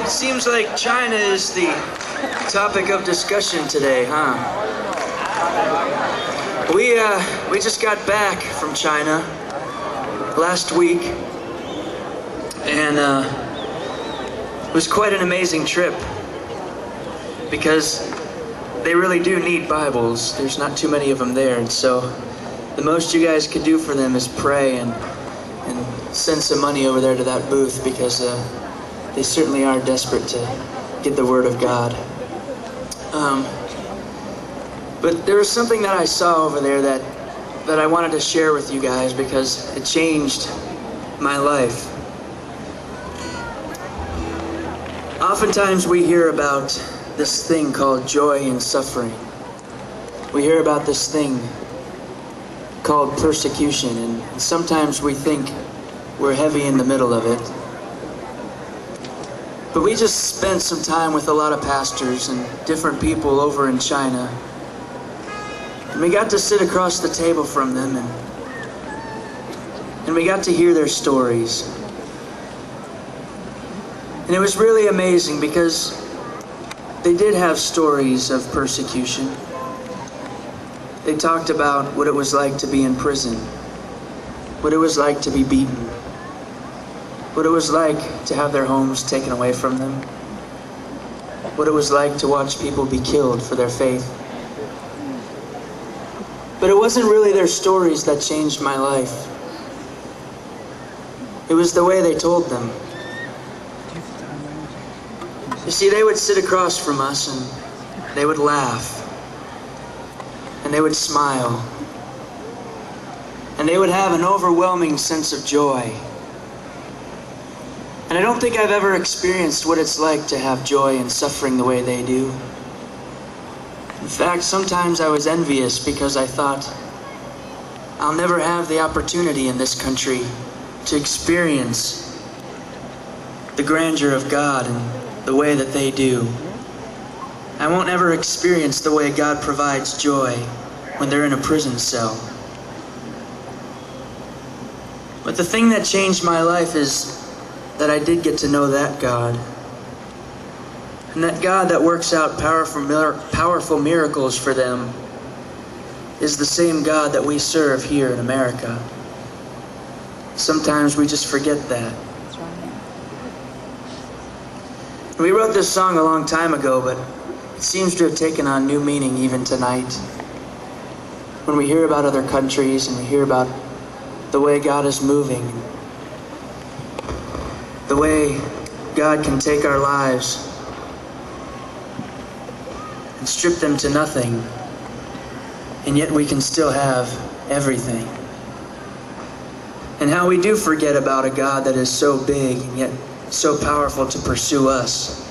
Seems like China is the topic of discussion today, huh? We just got back from China last week, and it was quite an amazing trip because they really do need Bibles. There's not too many of them there, and so the most you guys could do for them is pray and send some money over there to that booth, because they certainly are desperate to get the Word of God. But there was something that I saw over there that I wanted to share with you guys because it changed my life. Oftentimes we hear about this thing called joy in suffering. We hear about this thing called persecution, and sometimes we think we're heavy in the middle of it. But we just spent some time with a lot of pastors and different people over in China, and we got to sit across the table from them, and we got to hear their stories. And it was really amazing because they did have stories of persecution. They talked about what it was like to be in prison, what it was like to be beaten, what it was like to have their homes taken away from them, what it was like to watch people be killed for their faith. But it wasn't really their stories that changed my life. It was the way they told them. You see, they would sit across from us and they would laugh, and they would smile, and they would have an overwhelming sense of joy. And I don't think I've ever experienced what it's like to have joy in suffering the way they do. In fact, sometimes I was envious because I thought, I'll never have the opportunity in this country to experience the grandeur of God and the way that they do. I won't ever experience the way God provides joy when they're in a prison cell. But the thing that changed my life is that I did get to know that God. And that God that works out powerful miracles for them is the same God that we serve here in America. Sometimes we just forget that. We wrote this song a long time ago, but it seems to have taken on new meaning even tonight. When we hear about other countries and we hear about the way God is moving, the way God can take our lives and strip them to nothing, and yet we can still have everything. And how we do forget about a God that is so big and yet so powerful to pursue us.